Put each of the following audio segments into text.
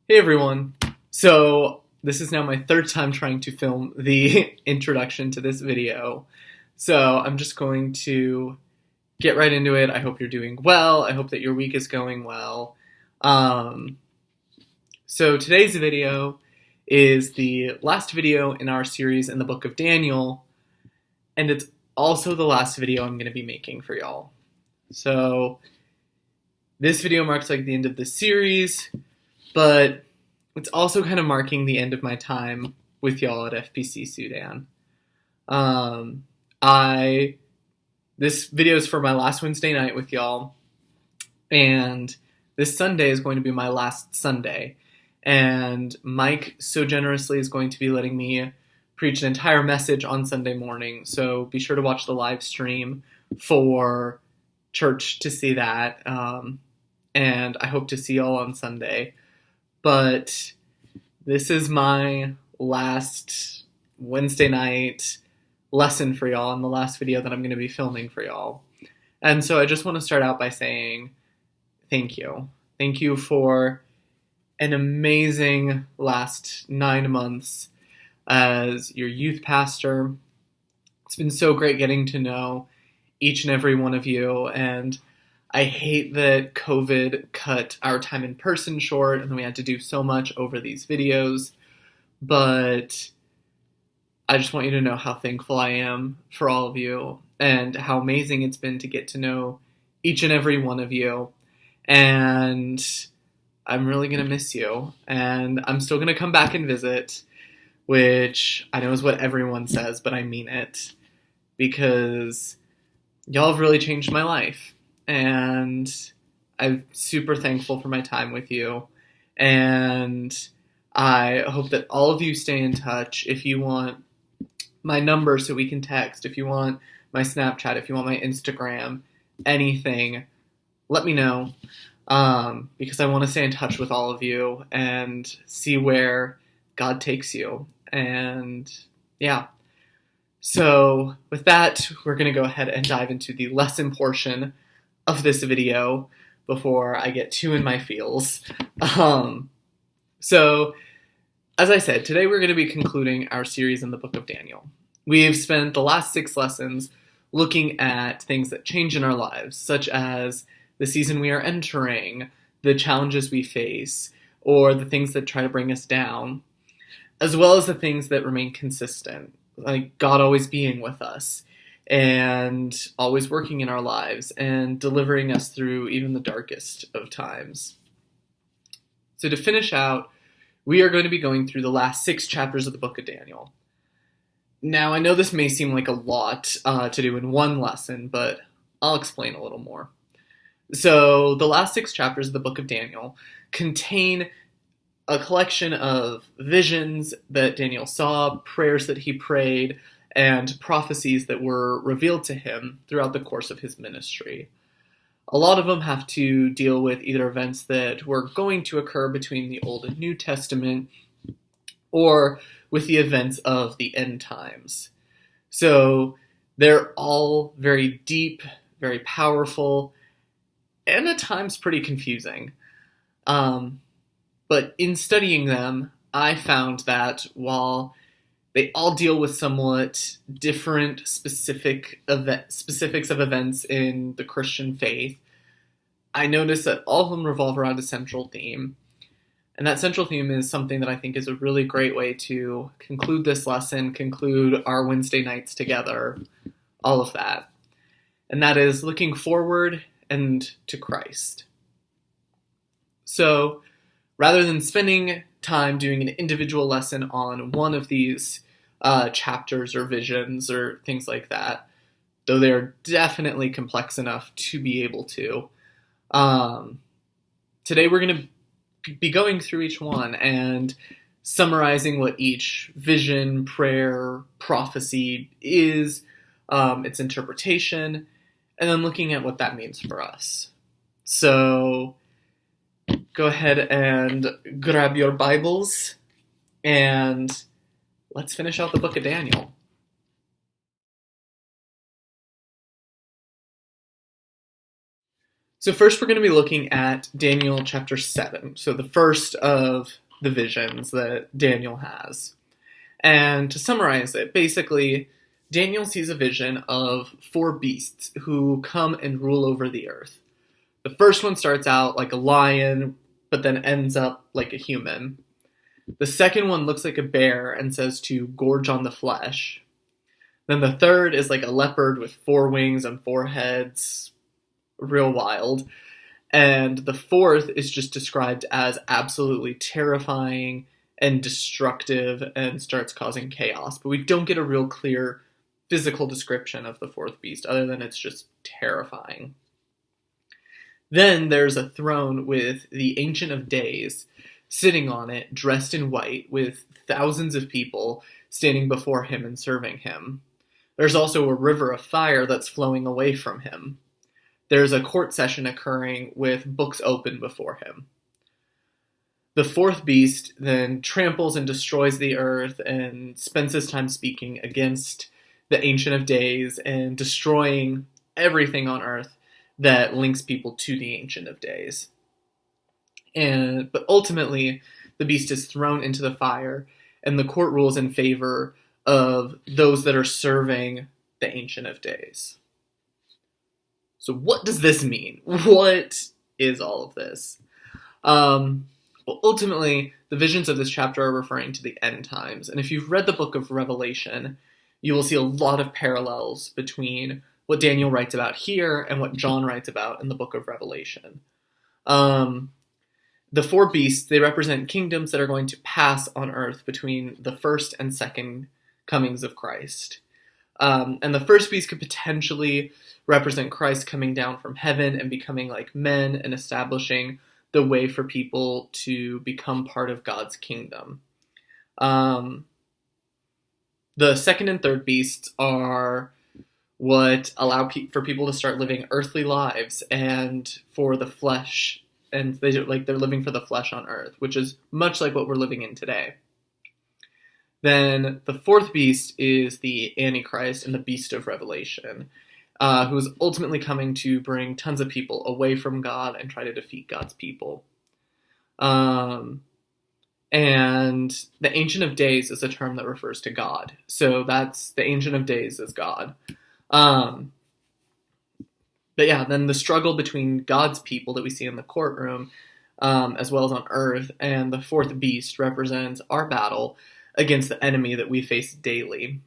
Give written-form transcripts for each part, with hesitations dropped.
Hey everyone! So, this is now my third time trying to film the introduction to this video. So, I'm just going to get right into it. I hope you're doing well. I hope that your week is going well. Um, so, today's video is the last video in our series in the book of Daniel, and it's also the last video I'm going to be making for y'all. So, this video marks like the end of the series, but it's also kind of marking the end of my time with y'all at FPC Sudan. This video is for my last Wednesday night with y'all, and this Sunday is going to be my last Sunday. And Mike so generously is going to be letting me preach an entire message on Sunday morning, so be sure to watch the live stream for church to see that. And I hope to see y'all on Sunday. But this is my last Wednesday night lesson for y'all and the last video that I'm going to be filming for y'all. And so I just want to start out by saying thank you. Thank you for an amazing last 9 months as your youth pastor. It's been so great getting to know each and every one of you, and I hate that COVID cut our time in person short and we had to do so much over these videos, but I just want you to know how thankful I am for all of you and how amazing it's been to get to know each and every one of you. And I'm really going to miss you, and I'm still going to come back and visit, which I know is what everyone says, but I mean it, because y'all have really changed my life. And I'm super thankful for my time with you. And I hope that all of you stay in touch. If you want my number so we can text, if you want my Snapchat, if you want my Instagram, anything, let me know. Because I want to stay in touch with all of you and see where God takes you. And yeah. So with that, we're going to go ahead and dive into the lesson portion of this video before I get too in my feels. So, as I said, today we're going to be concluding our series in the book of Daniel. We've spent the last 6 lessons looking at things that change in our lives, such as the season we are entering, the challenges we face, or the things that try to bring us down, as well as the things that remain consistent, like God always being with us and always working in our lives and delivering us through even the darkest of times. So to finish out, we are going to be going through the last 6 chapters of the book of Daniel. Now, I know this may seem like a lot to do in one lesson, but I'll explain a little more. So the last 6 chapters of the book of Daniel contain a collection of visions that Daniel saw, prayers that he prayed, and prophecies that were revealed to him throughout the course of his ministry. A lot of them have to deal with either events that were going to occur between the Old and New Testament, or with the events of the end times. So they're all very deep, very powerful, and at times pretty confusing. But in studying them, I found that while they all deal with somewhat different specifics of events in the Christian faith, I noticed that all of them revolve around a central theme. And that central theme is something that I think is a really great way to conclude this lesson, conclude our Wednesday nights together, all of that. And that is looking forward and to Christ. So rather than spending time doing an individual lesson on one of these chapters or visions or things like that, though they're definitely complex enough to be able to. Today we're going to be going through each one and summarizing what each vision, prayer, prophecy is, its interpretation, and then looking at what that means for us. So go ahead and grab your Bibles and let's finish out the book of Daniel. So first we're going to be looking at Daniel chapter 7, so the first of the visions that Daniel has. And to summarize it, basically, Daniel sees a vision of 4 beasts who come and rule over the earth. The first one starts out like a lion, but then ends up like a human. The second one looks like a bear and says to gorge on the flesh. Then the third is like a leopard with 4 wings and 4 heads. Real wild. And the fourth is just described as absolutely terrifying and destructive and starts causing chaos. But we don't get a real clear physical description of the fourth beast, other than it's just terrifying. Then there's a throne with the Ancient of Days sitting on it, dressed in white, with thousands of people standing before him and serving him. There's also a river of fire that's flowing away from him. There's a court session occurring with books open before him. The fourth beast then tramples and destroys the earth and spends his time speaking against the Ancient of Days and destroying everything on earth that links people to the Ancient of Days. But ultimately, the beast is thrown into the fire, and the court rules in favor of those that are serving the Ancient of Days. So what does this mean? What is all of this? Well, ultimately, the visions of this chapter are referring to the end times. And if you've read the book of Revelation, you will see a lot of parallels between what Daniel writes about here and what John writes about in the book of Revelation. The 4 beasts, they represent kingdoms that are going to pass on earth between the first and second comings of Christ. And the first beast could potentially represent Christ coming down from heaven and becoming like men and establishing the way for people to become part of God's kingdom. The second and third beasts are what allow for people to start living earthly lives and for the flesh, and they're living for the flesh on earth, which is much like what we're living in today. Then the fourth beast is the Antichrist and the beast of Revelation, who is ultimately coming to bring tons of people away from God and try to defeat God's people. And the Ancient of Days is a term that refers to God. So that's the Ancient of Days is God. But yeah, then the struggle between God's people that we see in the courtroom, as well as on earth, and the fourth beast represents our battle against the enemy that we face daily.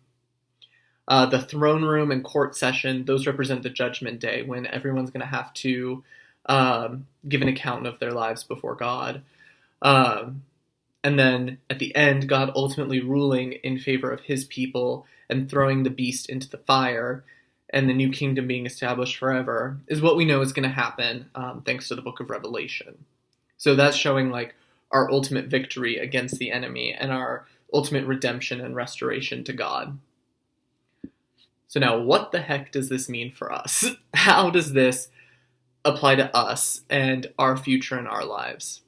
The throne room and court session, those represent the judgment day when everyone's going to have to give an account of their lives before God. And then at the end, God ultimately ruling in favor of his people and throwing the beast into the fire and the new kingdom being established forever is what we know is going to happen thanks to the book of Revelation. So that's showing like our ultimate victory against the enemy and our ultimate redemption and restoration to God. So now, what the heck does this mean for us? How does this apply to us and our future and our lives?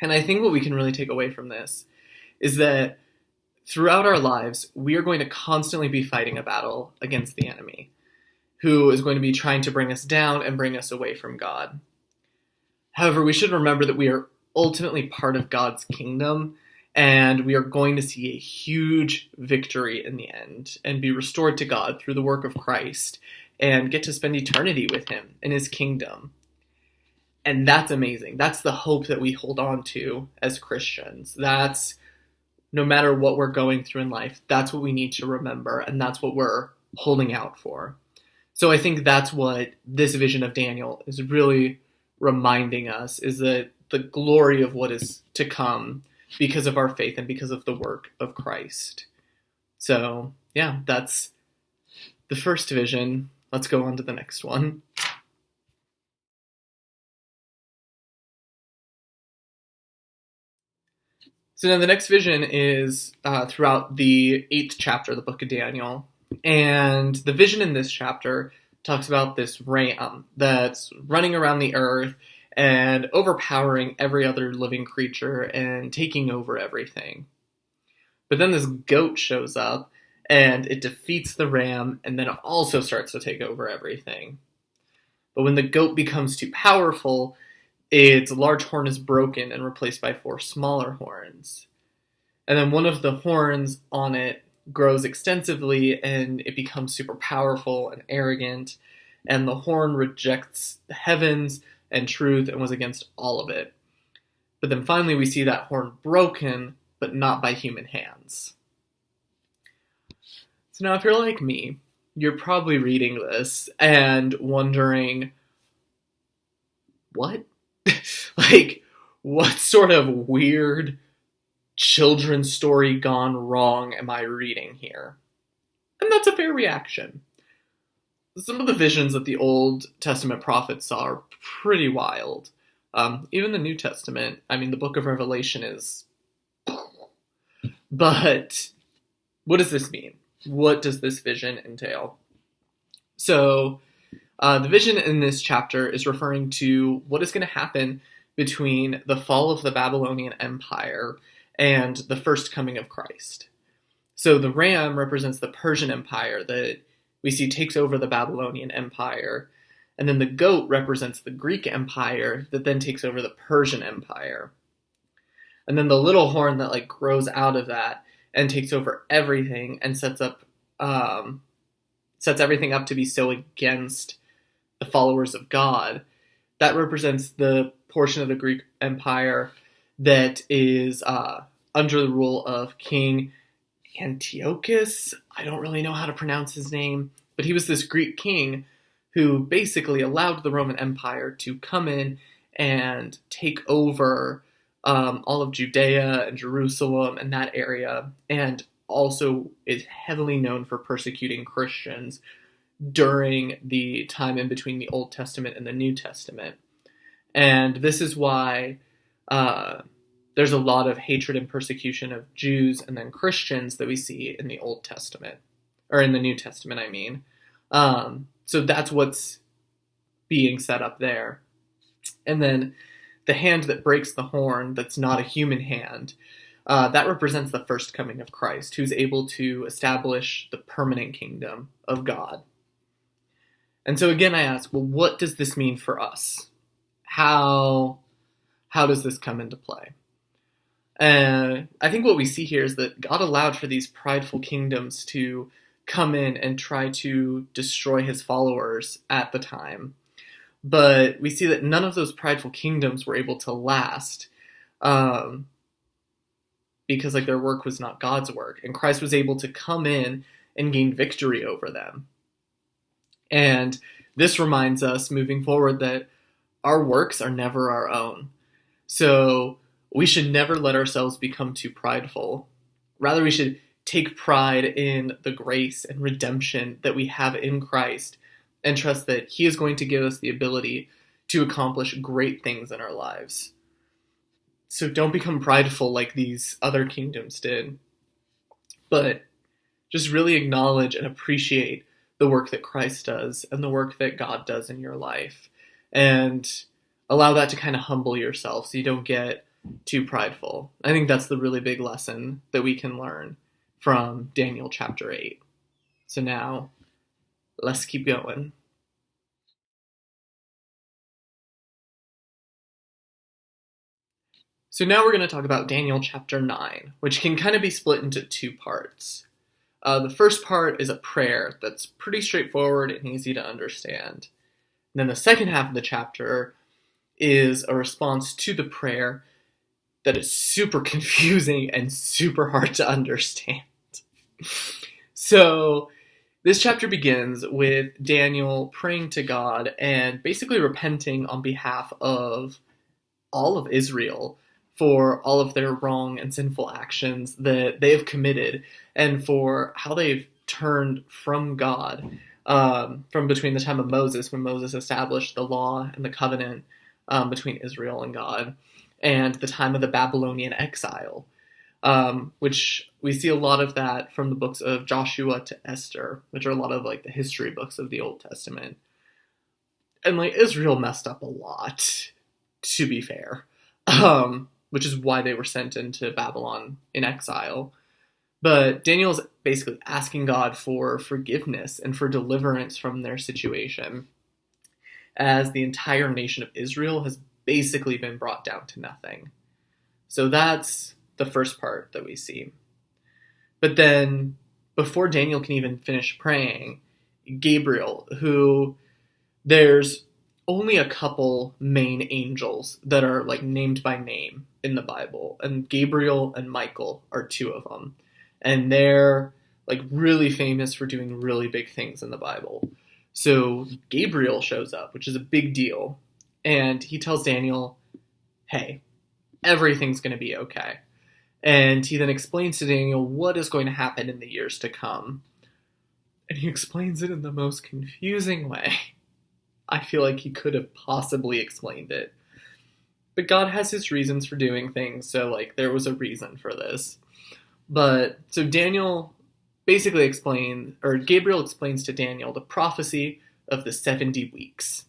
And I think what we can really take away from this is that throughout our lives, we are going to constantly be fighting a battle against the enemy, who is going to be trying to bring us down and bring us away from God. However, we should remember that we are ultimately part of God's kingdom, and we are going to see a huge victory in the end and be restored to God through the work of Christ and get to spend eternity with him in his kingdom. And that's amazing. That's the hope that we hold on to as Christians. That's, no matter what we're going through in life, that's what we need to remember, and that's what we're holding out for. So I think that's what this vision of Daniel is really reminding us, is that the glory of what is to come because of our faith and because of the work of Christ. So, yeah, that's the first vision. Let's go on to the next one. So now the next vision is throughout the 8th chapter of the book of Daniel. And the vision in this chapter talks about this ram that's running around the earth and overpowering every other living creature and taking over everything. But then this goat shows up and it defeats the ram and then it also starts to take over everything. But when the goat becomes too powerful, its large horn is broken and replaced by 4 smaller horns. And then one of the horns on it grows extensively and it becomes super powerful and arrogant. And the horn rejects the heavens and truth and was against all of it. But then finally we see that horn broken, but not by human hands. So now if you're like me, you're probably reading this and wondering, what? Like, what sort of weird children's story gone wrong am I reading here? And that's a fair reaction. Some of the visions that the Old Testament prophets saw are pretty wild. Even the New Testament, the book of Revelation is... But what does this mean? What does this vision entail? So, the vision in this chapter is referring to what is going to happen between the fall of the Babylonian Empire and the first coming of Christ. So the ram represents the Persian Empire that we see takes over the Babylonian Empire, and then the goat represents the Greek Empire that then takes over the Persian Empire. And then the little horn that grows out of that and takes over everything and sets everything up to be so against the followers of God, that represents the portion of the Greek Empire that is under the rule of King Antiochus. I don't really know how to pronounce his name, but he was this Greek king who basically allowed the Roman Empire to come in and take over all of Judea and Jerusalem and that area, and also is heavily known for persecuting Christians during the time in between the Old Testament and the New Testament. And this is why there's a lot of hatred and persecution of Jews and then Christians that we see in the Old Testament, or in the New Testament, I mean. So that's what's being set up there. And then the hand that breaks the horn, that's not a human hand, that represents the first coming of Christ, who's able to establish the permanent kingdom of God. And so again, I ask, well, what does this mean for us? How does this come into play? I think what we see here is that God allowed for these prideful kingdoms to come in and try to destroy his followers at the time. But we see that none of those prideful kingdoms were able to last because their work was not God's work. And Christ was able to come in and gain victory over them. And this reminds us moving forward that our works are never our own. So we should never let ourselves become too prideful. Rather, we should take pride in the grace and redemption that we have in Christ and trust that he is going to give us the ability to accomplish great things in our lives. So don't become prideful like these other kingdoms did, but just really acknowledge and appreciate the work that Christ does and the work that God does in your life, and allow that to kind of humble yourself so you don't get too prideful. I think that's the really big lesson that we can learn from Daniel chapter 8. So now, let's keep going. So now we're going to talk about Daniel chapter 9, which can kind of be split into 2 parts. The first part is a prayer that's pretty straightforward and easy to understand. And then the second half of the chapter is a response to the prayer that is super confusing and super hard to understand. So this chapter begins with Daniel praying to God and basically repenting on behalf of all of Israel for all of their wrong and sinful actions that they have committed, and for how they've turned from God from between the time of Moses, when Moses established the law and the covenant between Israel and God, and the time of the Babylonian exile, which we see a lot of that from the books of Joshua to Esther, which are a lot of the history books of the Old Testament. And Israel messed up a lot, to be fair, which is why they were sent into Babylon in exile. But Daniel's basically asking God for forgiveness and for deliverance from their situation. as the entire nation of Israel has basically been brought down to nothing. So that's the first part that we see. But then, before Daniel can even finish praying, Gabriel, who there's only a couple main angels that are like named by name in the Bible, and Gabriel and Michael are two of them, and they're like really famous for doing really big things in the Bible. So Gabriel shows up, which is a big deal, and he tells Daniel, hey, everything's going to be okay. And he then explains to Daniel what is going to happen in the years to come. And he explains it in the most confusing way I feel like he could have possibly explained it. But God has his reasons for doing things, so like there was a reason for this. But so Daniel basically Gabriel explains to Daniel the prophecy of the 70 weeks.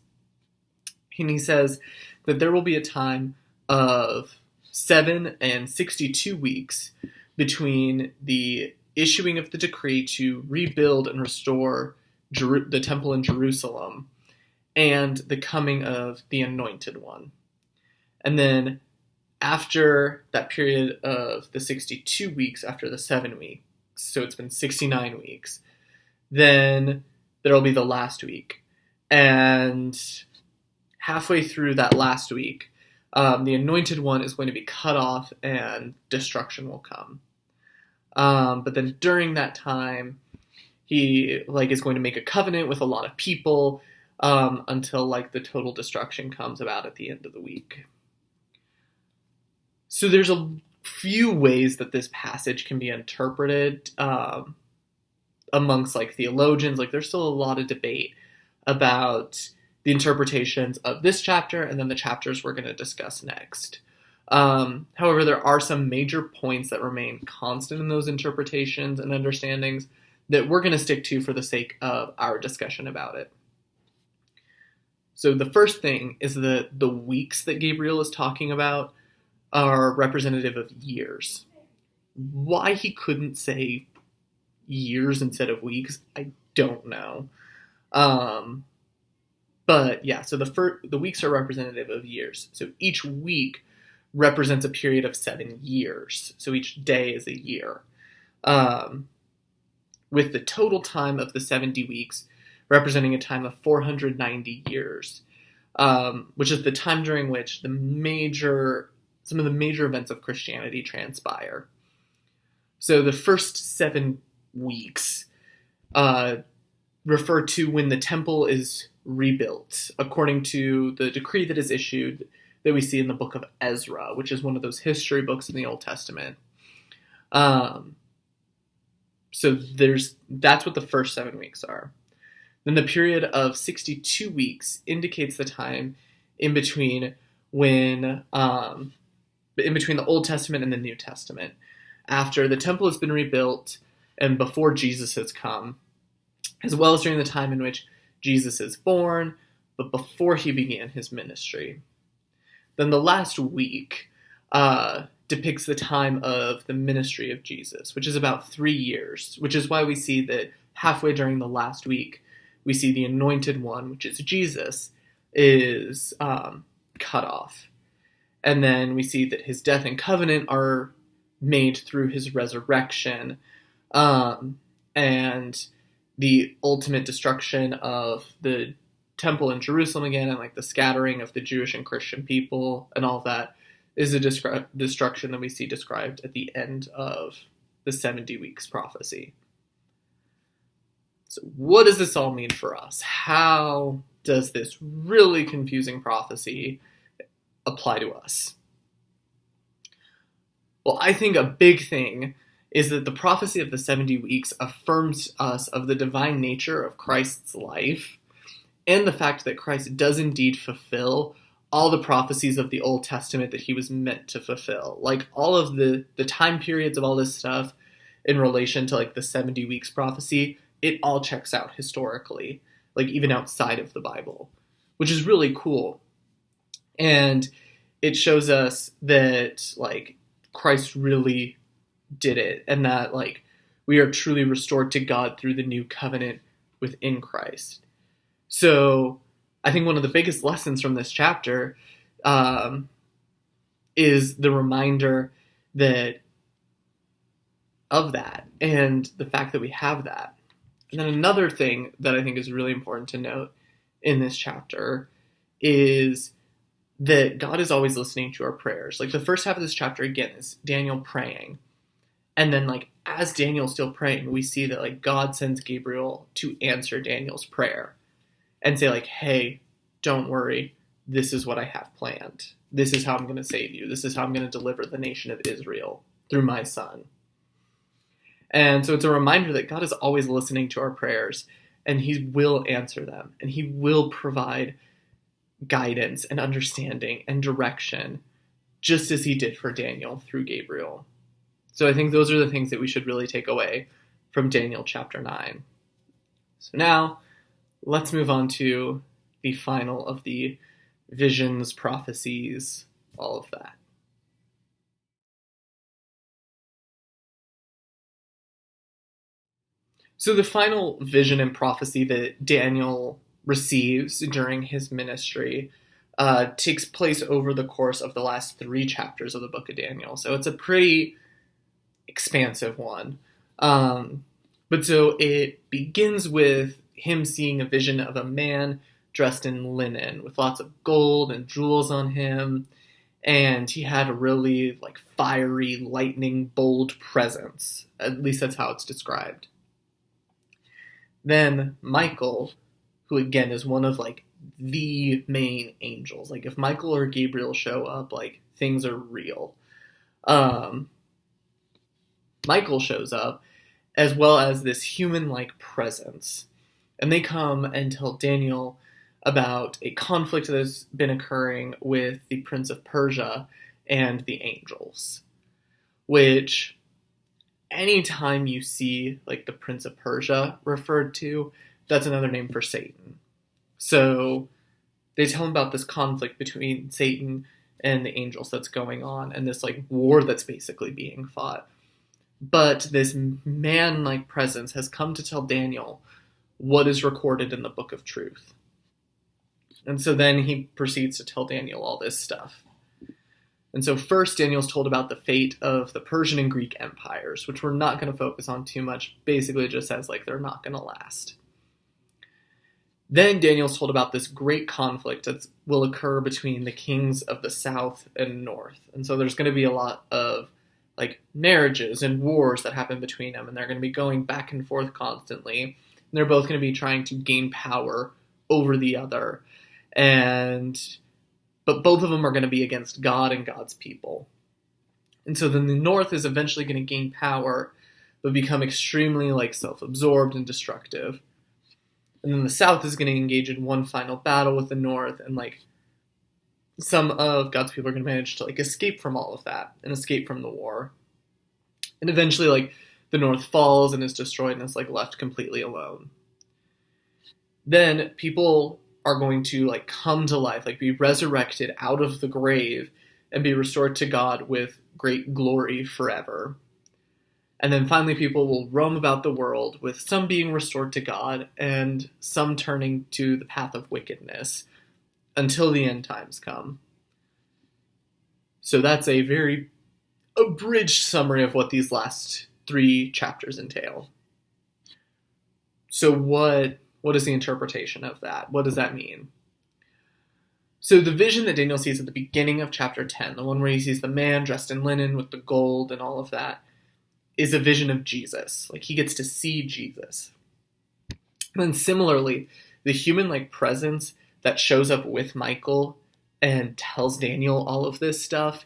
And he says that there will be a time of 7 and 62 weeks between the issuing of the decree to rebuild and restore the temple in Jerusalem and the coming of the Anointed One. And then after that period of the 62 weeks, after the 7 weeks, so it's been 69 weeks, then there'll be the last week. And halfway through that last week, the Anointed One is going to be cut off and destruction will come. But then during that time, he is going to make a covenant with a lot of people until the total destruction comes about at the end of the week. So there's a few ways that this passage can be interpreted amongst theologians. There's still a lot of debate about the interpretations of this chapter and then the chapters we're going to discuss next. However, there are some major points that remain constant in those interpretations and understandings that we're going to stick to for the sake of our discussion about it. So the first thing is that the weeks that Gabriel is talking about are representative of years. Why he couldn't say years instead of weeks, I don't know. But yeah, so the weeks are representative of years. So each week represents a period of 7 years. So each day is a year. With the total time of the 70 weeks representing a time of 490 years, which is the time during which some of the major events of Christianity transpire. So the first 7 weeks refer to when the temple is rebuilt, according to the decree that is issued that we see in the book of Ezra, which is one of those history books in the Old Testament. So that's what the first 7 weeks are. Then the period of 62 weeks indicates the time in between the Old Testament and the New Testament, after the temple has been rebuilt and before Jesus has come, as well as during the time in which Jesus is born, but before he began his ministry. Then the last week depicts the time of the ministry of Jesus, which is about 3 years, which is why we see that halfway during the last week, we see the Anointed One, which is Jesus, is cut off. And then we see that his death and covenant are made through his resurrection, and the ultimate destruction of the temple in Jerusalem again, and the scattering of the Jewish and Christian people and all that is a destruction that we see described at the end of the 70 weeks prophecy. So what does this all mean for us? How does this really confusing prophecy apply to us? Well, I think a big thing is that the prophecy of the 70 weeks affirms us of the divine nature of Christ's life and the fact that Christ does indeed fulfill all the prophecies of the Old Testament that he was meant to fulfill. All of the time periods of all this stuff in relation to the 70 weeks prophecy, it all checks out historically, even outside of the Bible, which is really cool. And it shows us that Christ really did it, and that we are truly restored to God through the new covenant within Christ. So I think one of the biggest lessons from this chapter um, is the reminder that of that and the fact that we have that. And then another thing that I think is really important to note in this chapter is that God is always listening to our prayers. Like the first half of this chapter, again, is Daniel praying. And then, like, as Daniel's still praying, we see that, like, God sends Gabriel to answer Daniel's prayer and say, like, hey, don't worry. This is what I have planned. This is how I'm going to save you. This is how I'm going to deliver the nation of Israel through my son. And so it's a reminder that God is always listening to our prayers, and he will answer them, and he will provide guidance and understanding and direction, just as he did for Daniel through Gabriel. So I think those are the things that we should really take away from Daniel chapter 9. So now, let's move on to the final of the visions, prophecies, all of that. So the final vision and prophecy that Daniel receives during his ministry takes place over the course of the last 3 chapters of the book of Daniel. So it's a pretty expansive one. But so it begins with him seeing a vision of a man dressed in linen with lots of gold and jewels on him. And he had a really like fiery, lightning, bold presence. At least that's how it's described. Then Michael, who again is one of like the main angels. Like if Michael or Gabriel show up, like things are real. Michael shows up, as well as this human-like presence. And they come and tell Daniel about a conflict that has been occurring with the Prince of Persia and the angels. Which, anytime you see like the Prince of Persia referred to, that's another name for Satan. So they tell him about this conflict between Satan and the angels that's going on, and this like war that's basically being fought. But this man-like presence has come to tell Daniel what is recorded in the Book of Truth. And so then he proceeds to tell Daniel all this stuff. And so first, Daniel's told about the fate of the Persian and Greek empires, which we're not going to focus on too much. Basically, it just says, like, they're not going to last. Then Daniel's told about this great conflict that will occur between the kings of the south and north. And so there's going to be a lot of like marriages and wars that happen between them, and they're going to be going back and forth constantly. And they're both going to be trying to gain power over the other. But both of them are going to be against God and God's people. And so then the north is eventually going to gain power, but become extremely like self-absorbed and destructive. And then the south is going to engage in one final battle with the north, and like some of God's people are going to manage to like escape from all of that and escape from the war. And eventually like the north falls and is destroyed and is like left completely alone. Then people are going to like come to life, like be resurrected out of the grave and be restored to God with great glory forever. And then finally people will roam about the world, with some being restored to God and some turning to the path of wickedness, until the end times come. So that's a very abridged summary of what these last 3 chapters entail. So what is the interpretation of that? What does that mean? So the vision that Daniel sees at the beginning of chapter 10, the one where he sees the man dressed in linen with the gold and all of that, is a vision of Jesus. Like he gets to see Jesus. And then similarly, the human-like presence that shows up with Michael and tells Daniel all of this stuff,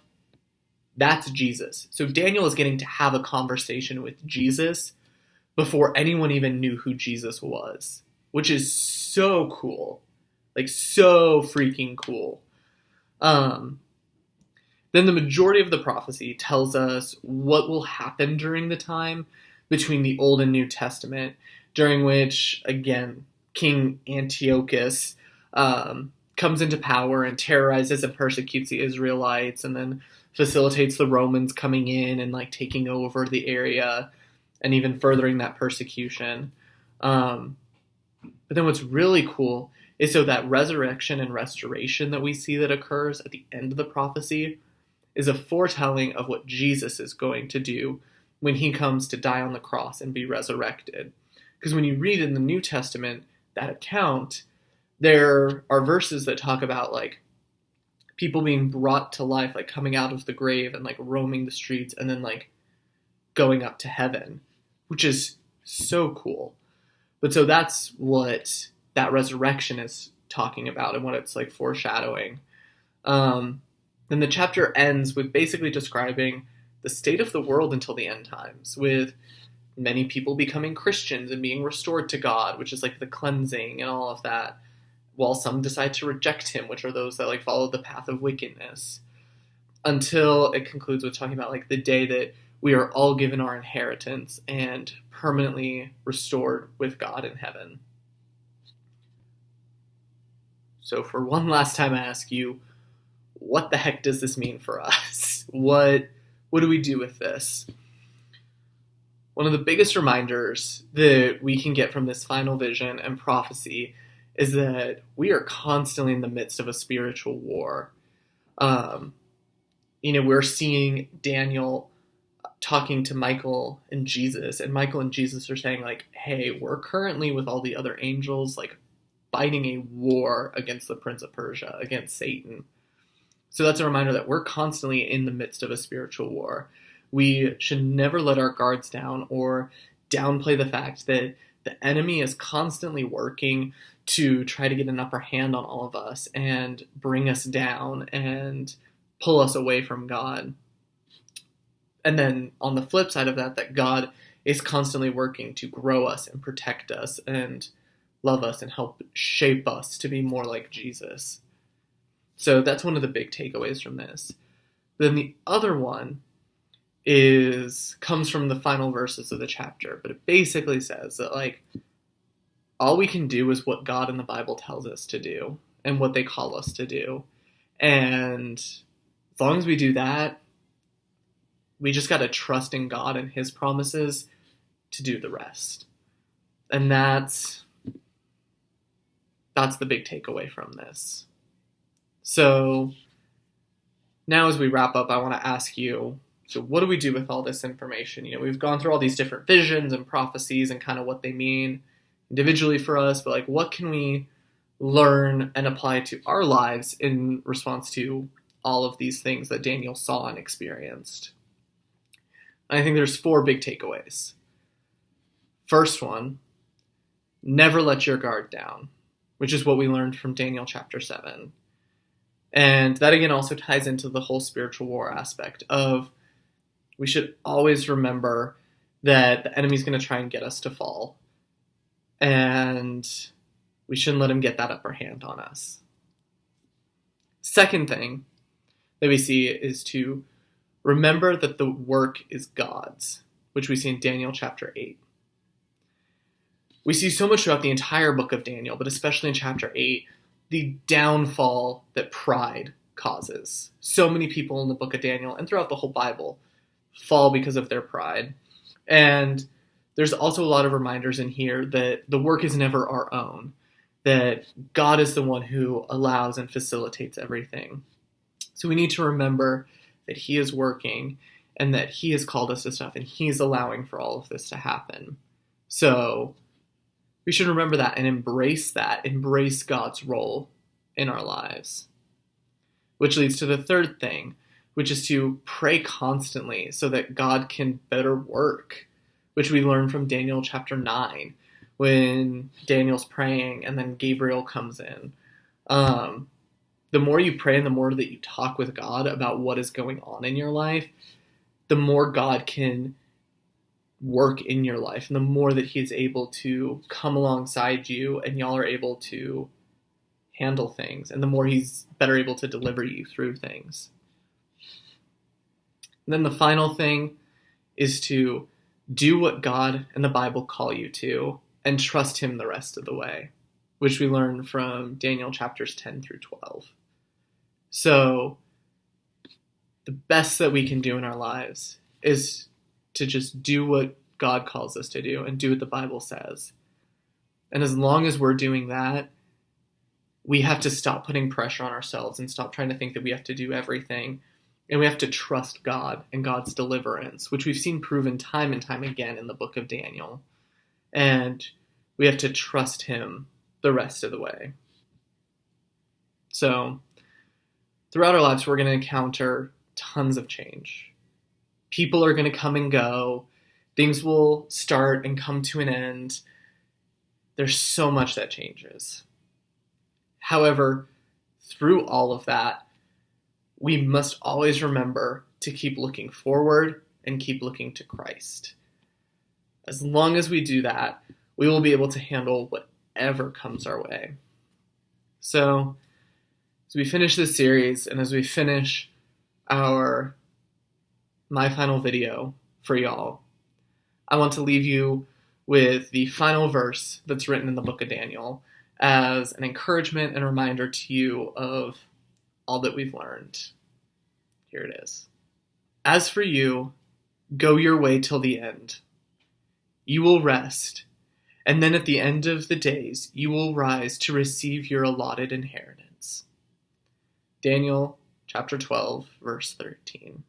that's Jesus. So Daniel is getting to have a conversation with Jesus before anyone even knew who Jesus was, which is so cool. Like, so freaking cool. Then the majority of the prophecy tells us what will happen during the time between the Old and New Testament, during which, again, King Antiochus comes into power and terrorizes and persecutes the Israelites, and then facilitates the Romans coming in and like taking over the area and even furthering that persecution. But then what's really cool is so that resurrection and restoration that we see that occurs at the end of the prophecy is a foretelling of what Jesus is going to do when he comes to die on the cross and be resurrected. Because when you read in the New Testament that account, there are verses that talk about like people being brought to life, like coming out of the grave and like roaming the streets and then like going up to heaven, which is so cool. But so that's what that resurrection is talking about and what it's like foreshadowing. Then the chapter ends with basically describing the state of the world until the end times, with many people becoming Christians and being restored to God, which is like the cleansing and all of that, while some decide to reject him, which are those that like follow the path of wickedness, until it concludes with talking about like the day that we are all given our inheritance and permanently restored with God in heaven. So for one last time, I ask you, what the heck does this mean for us? What do we do with this? One of the biggest reminders that we can get from this final vision and prophecy is that we are constantly in the midst of a spiritual war. We're seeing Daniel talking to Michael and Jesus, and Michael and Jesus are saying like, hey, we're currently with all the other angels, like fighting a war against the Prince of Persia, against Satan. So that's a reminder that we're constantly in the midst of a spiritual war. We should never let our guards down or downplay the fact that the enemy is constantly working to try to get an upper hand on all of us and bring us down and pull us away from God. And then on the flip side of that, that God is constantly working to grow us and protect us and love us and help shape us to be more like Jesus. So that's one of the big takeaways from this. Then the other one comes from the final verses of the chapter, but it basically says that like all we can do is what God in the Bible tells us to do and what they call us to do. And as long as we do that, we just got to trust in God and his promises to do the rest. And that's the big takeaway from this. So now as we wrap up, I want to ask you, so what do we do with all this information? We've gone through all these different visions and prophecies and kind of what they mean individually for us, but like what can we learn and apply to our lives in response to all of these things that Daniel saw and experienced? I think there's 4 big takeaways. First one, never let your guard down, which is what we learned from Daniel chapter 7. And that again also ties into the whole spiritual war aspect of we should always remember that the enemy's going to try and get us to fall. And we shouldn't let him get that upper hand on us. Second thing that we see is to remember that the work is God's, which we see in Daniel chapter 8. We see so much throughout the entire book of Daniel, but especially in chapter 8, the downfall that pride causes. So many people in the book of Daniel and throughout the whole Bible fall because of their pride. And there's also a lot of reminders in here that the work is never our own, that God is the one who allows and facilitates everything. So we need to remember that he is working and that he has called us to stuff and he's allowing for all of this to happen. So we should remember that and embrace God's role in our lives. Which leads to the third thing, which is to pray constantly so that God can better work, which we learn from Daniel chapter 9, when Daniel's praying and then Gabriel comes in. The more you pray and the more that you talk with God about what is going on in your life, the more God can work in your life and the more that he is able to come alongside you and y'all are able to handle things and the more he's better able to deliver you through things. And then the final thing is to do what God and the Bible call you to and trust him the rest of the way, which we learn from Daniel chapters 10 through 12. So the best that we can do in our lives is to just do what God calls us to do and do what the Bible says. And as long as we're doing that, we have to stop putting pressure on ourselves and stop trying to think that we have to do everything. And we have to trust God and God's deliverance, which we've seen proven time and time again in the book of Daniel. And we have to trust Him the rest of the way. So, throughout our lives, we're going to encounter tons of change. People are going to come and go. Things will start and come to an end. There's so much that changes. However, through all of that, we must always remember to keep looking forward and keep looking to Christ. As long as we do that, we will be able to handle whatever comes our way. So, as we finish this series and as we finish my final video for y'all, I want to leave you with the final verse that's written in the book of Daniel as an encouragement and reminder to you of all that we've learned. Here it is. As for you, go your way till the end. You will rest, and then at the end of the days, you will rise to receive your allotted inheritance. Daniel chapter 12, verse 13.